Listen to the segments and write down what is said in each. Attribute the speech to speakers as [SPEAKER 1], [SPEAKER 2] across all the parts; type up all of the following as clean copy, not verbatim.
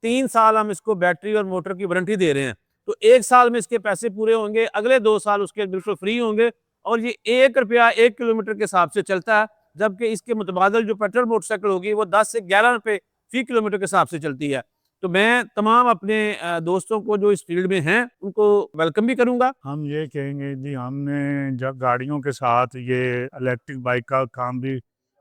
[SPEAKER 1] 3 साल हम इसको बैटरी और मोटर की वारंटी दे रहे हैं, तो 1 साल में इसके पैसे पूरे होंगे, अगले 2 साल उसके बिल्कुल फ्री होंगे और ये 1 रुपया 1 किलोमीटर के हिसाब से चलता है, जबकि इसके मुतबादल जो पेट्रोल मोटरसाइकिल होगी वो 10 से 11 रुपए फी किलोमीटर के हिसाब से चलती है। तो मैं तमाम अपने दोस्तों को जो इस फील्ड में हैं उनको वेलकम भी करूंगा।
[SPEAKER 2] हम ये कहेंगे जी, हमने जब गाड़ियों के साथ ये इलेक्ट्रिक बाइक का काम भी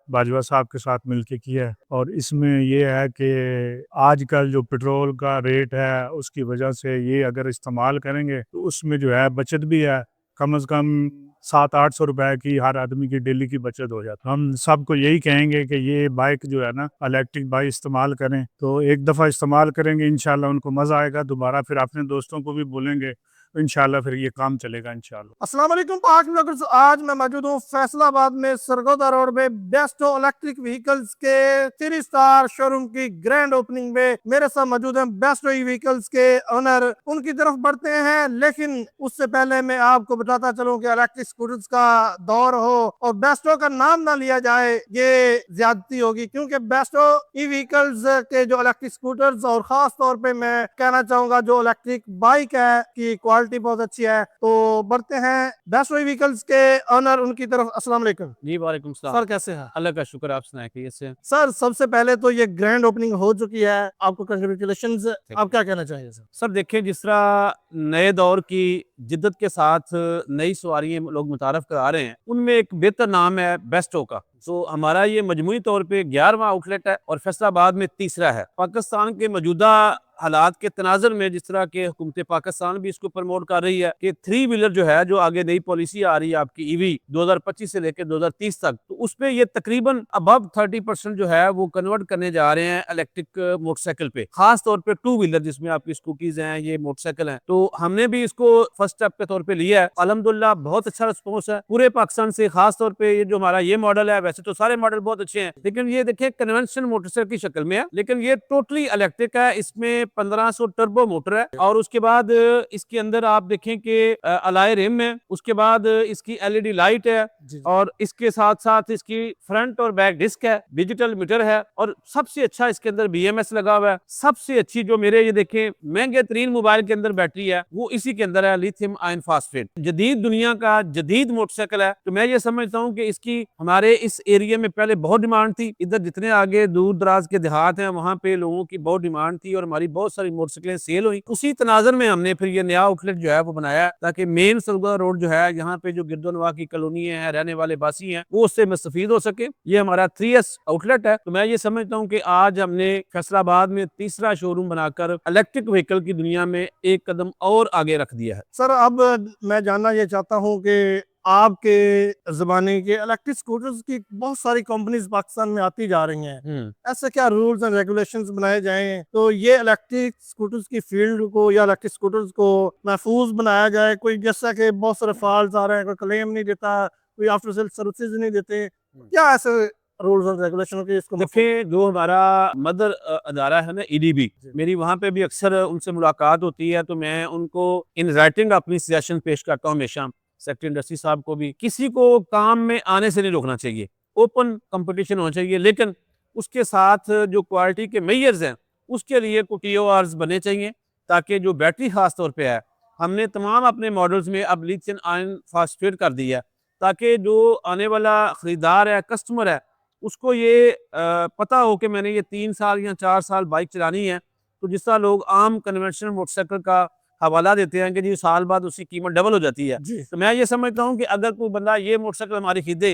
[SPEAKER 2] बाजवा साहब के साथ मिलके किया है, और इसमें ये है कि आजकल जो पेट्रोल का रेट है उसकी वजह से ये अगर इस्तेमाल करेंगे तो उसमें जो है बचत भी है, कम से कम 700-800 रुपए की हर आदमी की डेली की बचत हो जाती है। हम सबको यही कहेंगे कि ये बाइक जो है ना, इलेक्ट्रिक बाइक इस्तेमाल करें, तो एक दफ़ा इस्तेमाल करेंगे इंशाल्लाह उनको मज़ा आएगा, दोबारा फिर अपने दोस्तों को भी बोलेंगे, तो इंशाल्लाह फिर ये काम चलेगा इंशाल्लाह।
[SPEAKER 3] अस्सलाम वालेकुम पाक व्लॉगर्स। आज मैं मौजूद हूँ फैसलाबाद में सरगोदा रोड में बेस्टो इलेक्ट्रिक व्हीकल्स के 3 स्टार शोरूम की ग्रैंड ओपनिंग में। मेरे साथ मौजूद हैं बेस्टो ई व्हीकल्स के ओनर, उनकी तरफ बढ़ते हैं, लेकिन उससे पहले मैं आपको बताता चलूं कि इलेक्ट्रिक स्कूटर्स का दौर हो और बेस्टो का नाम ना लिया जाए ये ज्यादती होगी, क्योंकि बेस्टो ई व्हीकल्स के जो इलेक्ट्रिक स्कूटर्स और खास तौर पे मैं कहना चाहूंगा जो इलेक्ट्रिक बाइक है की क्वालिटी बहुत अच्छी है। तो बढ़ते हैं बेस्टो ई व्हीकल्स के ओनर उनकी तरफ। अस्सलाम वालेकुम
[SPEAKER 1] जी वालेकुम सलाम।
[SPEAKER 3] सर, कैसे हैं?
[SPEAKER 1] अल्लाह का शुक्र, आप सुनाए कैसे?
[SPEAKER 3] सर सबसे पहले तो ये ग्रैंड ओपनिंग हो चुकी है, आपको कंग्रेचुलेशंस। आप क्या कहना चाहिए सर?
[SPEAKER 1] सर देखिए, जिस तरह नए दौर की जिद्दत के साथ नई सवारियां लोग मुतारफ करा रहे हैं, उनमें एक बेहतर नाम है बेस्टो का। तो हमारा ये मजमूई तौर पे 11वां आउटलेट है और फैसलाबाद में तीसरा है। पाकिस्तान के मौजूदा हालात के तनाजर में जिस तरह के हुकूमत पाकिस्तान भी इसको प्रमोट कर रही है कि 3 व्हीलर जो है, जो आगे नई पॉलिसी आ रही है आपकी ईवी 2025 से लेकर 2030 तक, तो उसपे ये तकरीबन अबव 30% जो है वो कन्वर्ट करने जा रहे हैं इलेक्ट्रिक मोटरसाइकिल पे, खास तौर पे 2 व्हीलर जिसमें आपकी स्कूटीज हैं, ये मोटरसाइकिल हैं। तो हमने भी इसको फर्स्ट स्टेप के तौर पे लिया है। अल्हम्दुलिल्लाह बहुत अच्छा रिस्पॉन्स है पूरे पाकिस्तान से। खास तौर पे ये जो हमारा ये मॉडल है, वैसे तो सारे मॉडल बहुत अच्छे हैं, लेकिन ये देखिए कन्वेंशन मोटरसाइकिल की शक्ल में है, लेकिन ये टोटली इलेक्ट्रिक है। इसमें 1500 टर्बो मोटर है और उसके बाद इसके अंदर आप देखें कि अलाय रिम है, उसके बाद इसकी एलईडी लाइट है और इसके साथ साथ इसकी फ्रंट और बैक डिस्क है, डिजिटल मीटर है और सबसे अच्छा इसके अंदर बीएमएस लगा हुआ है। सबसे अच्छी जो मेरे ये देखें महंगे तरीन मोबाइल के अंदर बैटरी है वो इसी के अंदर है, लिथियम आयन फास्फेट। जदीद दुनिया का जदीद मोटरसाइकिल है। तो मैं ये समझता हूँ कि इसकी हमारे इस एरिया में पहले बहुत डिमांड थी। इधर जितने आगे दूर दराज के देहात हैं वहाँ पे लोगों की बहुत डिमांड थी और हमारी बहुत सारी मोटरसाइकिलें सेल हुई। उसी तनाजर में हमने फिर ये नया आउटलेट जो है वो बनाया ताकि मेन सरगोदा रोड जो है, यहाँ पे जो गिरदोनवा की कॉलोनी है, रहने वाले बासी हैं, वो उससे मुस्तफीद हो सके। ये हमारा 3S आउटलेट है। तो मैं ये समझता हूँ कि आज हमने फैसलाबाद में तीसरा शोरूम बनाकर इलेक्ट्रिक व्हीकल की दुनिया में एक कदम और आगे रख दिया है।
[SPEAKER 3] सर अब मैं जानना ये चाहता हूँ कि आपके जमाने के इलेक्ट्रिक स्कूटर्स की बहुत सारी कंपनीज पाकिस्तान में आती जा रही हैं, ऐसे क्या रूल्स एंड रेगुलेशंस बनाए जाएं तो ये इलेक्ट्रिक स्कूटर्स की फील्ड को या इलेक्ट्रिक स्कूटर्स को महफूज बनाया जाए? कोई जैसा कि बहुत सारे फॉल्ट आ रहे हैं, कोई क्लेम नहीं देता, कोई आफ्टर सेल सर्विसेज नहीं देते, क्या ऐसे रूल्स एंड रेगुलेशन के इसको?
[SPEAKER 1] देखिए, जो हमारा मदर अदारा है ना ईडीबी, मेरी वहाँ पे भी अक्सर उनसे मुलाकात होती है, तो मैं उनको इन राइटिंग अपनी सजेशन पेश करता हूँ हमेशा। सेक्रेटरी इंडस्ट्री साहब को भी, किसी को काम में आने से नहीं रोकना चाहिए, ओपन कंपटीशन होना चाहिए, लेकिन उसके साथ जो क्वालिटी के मेजर्स हैं उसके लिए कुछ TORs बने चाहिए, ताकि जो बैटरी खास तौर पे है, हमने तमाम अपने मॉडल्स में अब लिथियम आयन फास्फेट कर दिया है, ताकि जो आने वाला ख़रीदार है, कस्टमर है, उसको ये पता हो कि मैंने ये 3 साल या 4 साल बाइक चलानी है। तो जिस तरह लोग आम कन्वेंशनल मोटरसाइकिल का हवाला देते हैं कि जी साल बाद उसकी कीमत डबल हो जाती है, तो मैं ये समझता हूँ कि अगर कोई बंदा ये मोटरसाइकिल हमारी खरीदे,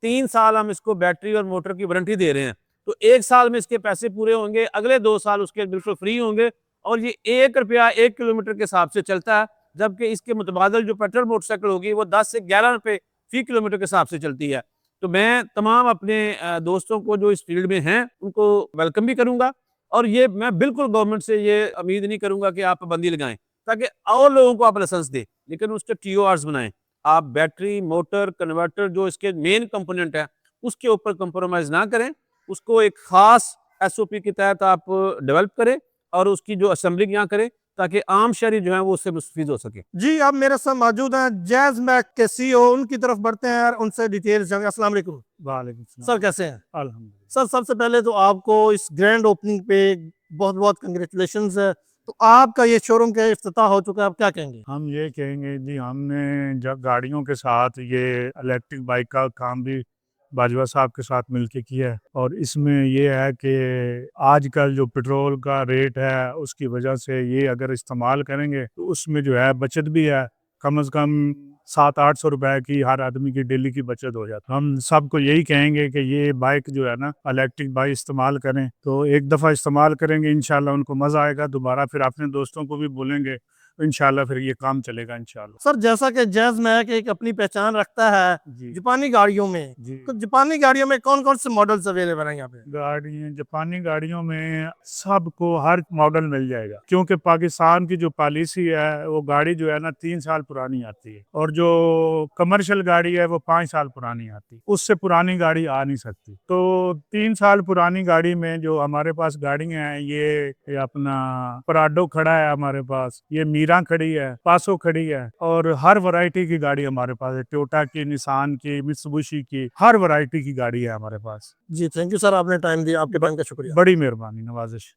[SPEAKER 1] 3 साल हम इसको बैटरी और मोटर की वारंटी दे रहे हैं, तो 1 साल में इसके पैसे पूरे होंगे, अगले 2 साल उसके बिल्कुल फ्री होंगे और ये 1 रुपया 1 किलोमीटर के हिसाब से चलता है, जबकि इसके मुतबादल जो पेट्रोल मोटरसाइकिल होगी वो 10 से 11 रुपए फी किलोमीटर के हिसाब से चलती है। तो मैं तमाम अपने दोस्तों को जो इस फील्ड में हैं उनको वेलकम भी करूंगा और ये मैं बिल्कुल गवर्नमेंट से ये उम्मीद नहीं करूंगा कि आप पाबंदी लगाएं ताकि और लोगों को आप लाइसेंस दें, लेकिन उसके TORs बनाएं। आप बैटरी, मोटर, कन्वर्टर जो इसके मेन कंपोनेंट है उसके ऊपर कंप्रोमाइज ना करें, उसको एक खास SOP के तहत आप डेवलप करें और उसकी जो असेंबलिंग यहाँ करें ताकि आम शहरी जो है वो उससे मुस्तफीद हो सके।
[SPEAKER 3] जी, आप मेरे साथ मौजूद हैं जैज मैक के CEO, उनकी तरफ बढ़ते हैं और उनसे डिटेल्स जानेंगे। अस्सलाम वालेकुम
[SPEAKER 2] वालेकुम सलाम।
[SPEAKER 3] सर, कैसे हैं?
[SPEAKER 2] अल्हम्दुलिल्लाह।
[SPEAKER 3] सर सबसे पहले तो आपको इस ग्रैंड ओपनिंग पे बहुत बहुत कंग्रेचुलेशन है। तो आपका ये शोरूम का इफ्तिताह हो चुका है, आप क्या कहेंगे?
[SPEAKER 2] हम ये कहेंगे जी, हमने जब गाड़ियों के साथ ये इलेक्ट्रिक बाइक का काम भी बाजवा साहब के साथ मिलके किया है। और इसमें ये है कि आजकल जो पेट्रोल का रेट है उसकी वजह से ये अगर इस्तेमाल करेंगे तो उसमें जो है बचत भी है। कम से कम 700-800 रुपए की हर आदमी की डेली की बचत हो जाती है। हम सबको यही कहेंगे कि ये बाइक जो है ना, इलेक्ट्रिक बाइक इस्तेमाल करें। तो एक दफ़ा इस्तेमाल करेंगे, इंशाल्लाह उनको मज़ा आएगा, दोबारा फिर अपने दोस्तों को भी बोलेंगे, तो इंशाल्लाह फिर ये काम चलेगा इंशाल्लाह।
[SPEAKER 3] सर जैसा कि जैज़ मैक एक अपनी पहचान रखता है
[SPEAKER 2] जी
[SPEAKER 3] जापानी गाड़ियों में,
[SPEAKER 2] जी।
[SPEAKER 3] तो जापानी गाड़ियों में कौन कौन से मॉडल्स अवेलेबल हैं यहाँ पे?
[SPEAKER 2] जापानी गाड़ियों में सबको हर मॉडल मिल जाएगा, क्योंकि पाकिस्तान की जो पॉलिसी है वो गाड़ी जो है ना 3 साल पुरानी आती है, और जो कमर्शियल गाड़ी है वो 5 साल पुरानी आती है, उससे पुरानी गाड़ी आ नहीं सकती। तो 3 साल पुरानी गाड़ी में जो हमारे पास गाड़ियां हैं, ये अपना पराडो खड़ा है हमारे पास, ये मीरा खड़ी है, पासो खड़ी है, और हर वैरायटी की गाड़ी हमारे पास है। टोयोटा की, निसान की, मित्सुबिशी की, हर वैरायटी की गाड़ी है हमारे पास।
[SPEAKER 3] जी थैंक यू सर, आपने टाइम दिया, आपके टाइम का शुक्रिया।
[SPEAKER 2] बड़ी मेहरबानी, नवाजिश।